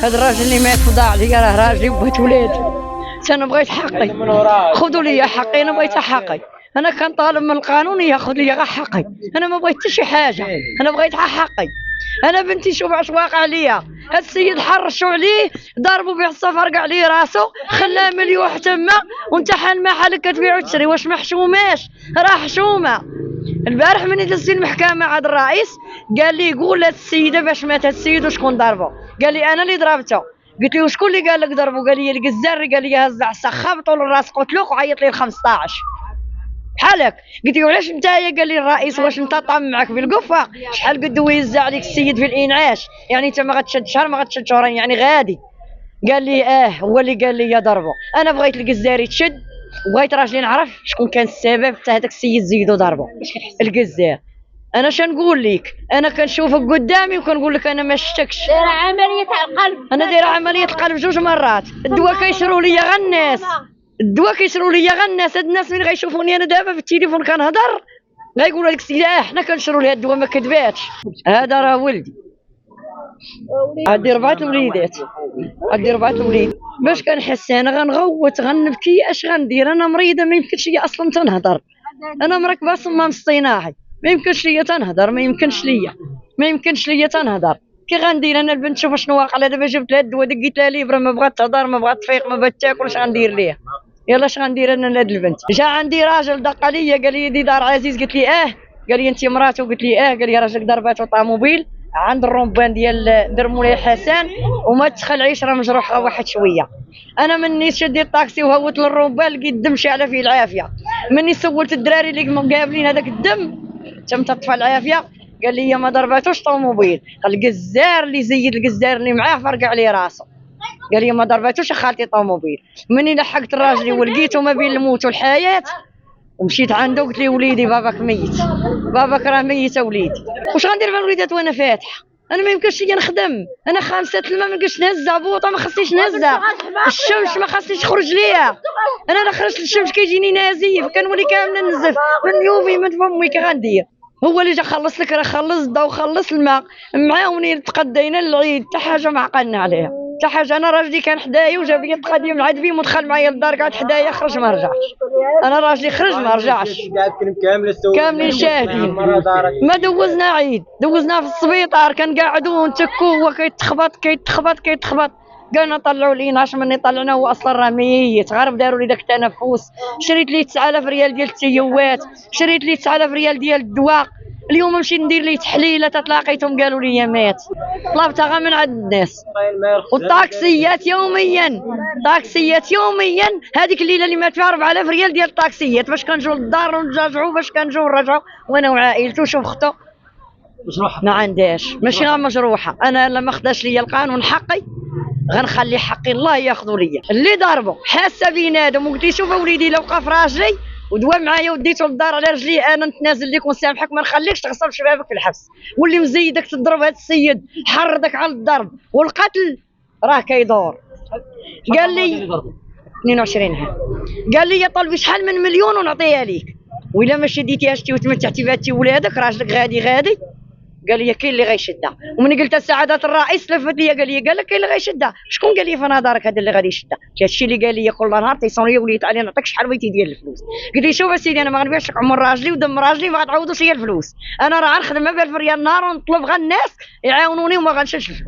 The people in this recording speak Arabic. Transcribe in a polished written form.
هذا الراجل اللي مات وضاع لي راه راجلي وبغيت ولادي. انا بغيت حقي، خذوا لي حقي، انا بغيت حقي. انا كنطالب من القانون ياخذ لي غير حقي. انا ما بغيت حتى شي حاجه، انا بغيت حقي. انا بنتي شوف اش واقع ليا. هاد السيد حرشوا عليه، ضربوا به الصفر كاع عليه راسو، خلاه مليوح تما وانتحى المحل كتبيع وتشري. واش ما حشوماش؟ راه حشومه. البارح ملي دزت المحكمه عاد الرئيس قال لي قول هاد السيده باش مات هاد السيد وشكون ضربه. قال لي انا اللي ضربته. قلت له شكون اللي قال لك ضربه؟ قال لي الجزار. قال لي هز عصا خبطوا للراس قتلوك وعيط لي 15 بحالك. قلت له علاش نتايا؟ قال لي الرئيس واش انت طمعك بالقفه؟ شحال قد ويزع عليك السيد في الانعاش؟ يعني انت ما غتشد شهر ما غتشد شهرين يعني غادي. قال لي هو اللي قال لي ضربه. انا بغيت الجزار يتشد، بغيت راجلي نعرف شكون كان السبب حتى هذاك السيد زيدو ضربه الجزار. انا شنقول لك؟ انا كنشوفك قدامي وكنقول لك انا ما شفتكش. دايره عمليه القلب. انا دايره عمليه القلب 2 مرات. الدواء كيشروا لي غير الناس، الدواء كيشروا لي غير الناس. هاد الناس ملي غيشوفوني انا دابا في التليفون كنهضر غيقولوا لك السيده حنا كنشروا لها الدواء ما كذباتش. هذا راه ولدي، عندي 4 الوليدات، عندي 4 الوليد. باش كنحس انا غنغوت غنبكي اش غندير؟ انا مريضه ما يمكنش ليا اصلا تنهضر. انا مركبه صمام اصطناعي ما يمكنش ليا تنهضر، ما يمكنش ليا تنهضر. كي غندير انا البنت؟ شوف شنو واقع لها دابا. جبت لها الدواء دقيت لها ليبره ما بغات تهضر ما بغات تفيق ما بغات تاكل. اش غندير ليها؟ يلا اش غندير انا لهاد البنت؟ جا عندي راجل دق عليا قال لي دي دار عزيز. قلت لي قال لي انت مراته؟ قلت لي قال لي راجلك ضرباتو طوموبيل عند الرومبان ديال در مولاي حسن وما تدخل عيشره مجروحه واحد شويه. انا مني شديت الطاكسي وهوت للرومبان لقيت الدم شاعله فيه العافيه. مني سولت الدراري اللي مقابلين هذاك الدم تم تطفى العافيه. قال لي ما ضرباتوش طوموبيل، الجزار اللي زيد الجزار اللي معاه فرقع عليه راسه. قال لي ما ضرباتوش خالتي طوموبيل. مني لحقت الراجل ولقيته ما بين الموت والحياه ومشيت عنده قلت لي وليدي باباك ميت، باباك راه ميت وليدي. واش غندير مع الوليدات وانا فاتحه؟ انا ما يمكنش ليا نخدم. انا 5 الماء ما يمكنش نهزها، بوطه ما خصنيش نهزها، الشمس ما خصنيش تخرج ليا. انا خرجت للشمس كيجيني نازيف كنولي كامله نزف من يومي من فمي. كي غندير؟ هو اللي جا خلص لك راه خلص الضو خلص الماء معاوني تقدينا للعيد حتى حاجه ما عقلنا عليها حتى حاجه. انا راجلي كان حدايا وجاب لي القضيه من عند بيه ودخل معايا للدار قعد حدايا خرج ما رجعش. انا راجلي خرج ما رجعش كاملين شاهدين. ما دوزنا عيد، دوزنا في السبيطار كنقعدوا ونتكوا. هو كيتخبط قالنا طلعوا الانعاش. مني طلعنا هو اصلا راه ميت. غير داروا لي داك التنفس. شريت لي 9000 ريال ديال التيوات، شريت لي 9000 ريال ديال الدواء. اليوم مشيت ندير ليه تحليله تلاقيتهم قالوا لي مات. طلبتها غير من عند الناس. والطاكسيات يوميا، طاكسيات يوميا. هذيك الليله اللي مات فيها 4000 ريال ديال الطاكسيات باش كنجيو للدار ونرجعوا، باش كنجيو نرجعوا وانا وعائلتي. وشوف اختو ما عندهاش، ماشي غير مجروحه. انا لما خداش ليا القانون حقي غنخلي حقي الله ياخذوا ليا. اللي ضربه حاسه بينادم وقلت لي شوف وليدي لو وقف راجلي ودوا معايا وديته للدار على رجلي انا نتنازل لك ونسامحك ما نخليكش تغصب شبابك في الحبس. واللي مزيدك تضرب هذا السيد حرضك على الضرب والقتل راه كيدور. قال لي 22 عام. قال لي طلبي شحال من مليون ونعطيها ليك، وإلا ما شديتيها شتي وتمتعتي بها انت ولادك راجلك غادي. قال لي كاين اللي غيشدها. ومن قلت سعاده الرئيس لفت لي قال لي كاين اللي غيشدها. شكون قال لي في نظرك هذا اللي غادي يشدها؟ هادشي اللي قال لي كل نهار تيصوني وليت علي نعطيك شحال بغيتي ديال الفلوس. قلت لي شوف اسيدي انا ما غنبيعش لك عمر راجلي ودم راجلي ما غتعوضوش ليا الفلوس. انا راه غنخدم ب 1000 ريال النهار ونطلب غير الناس يعاونوني وما غنشدش الفلوس.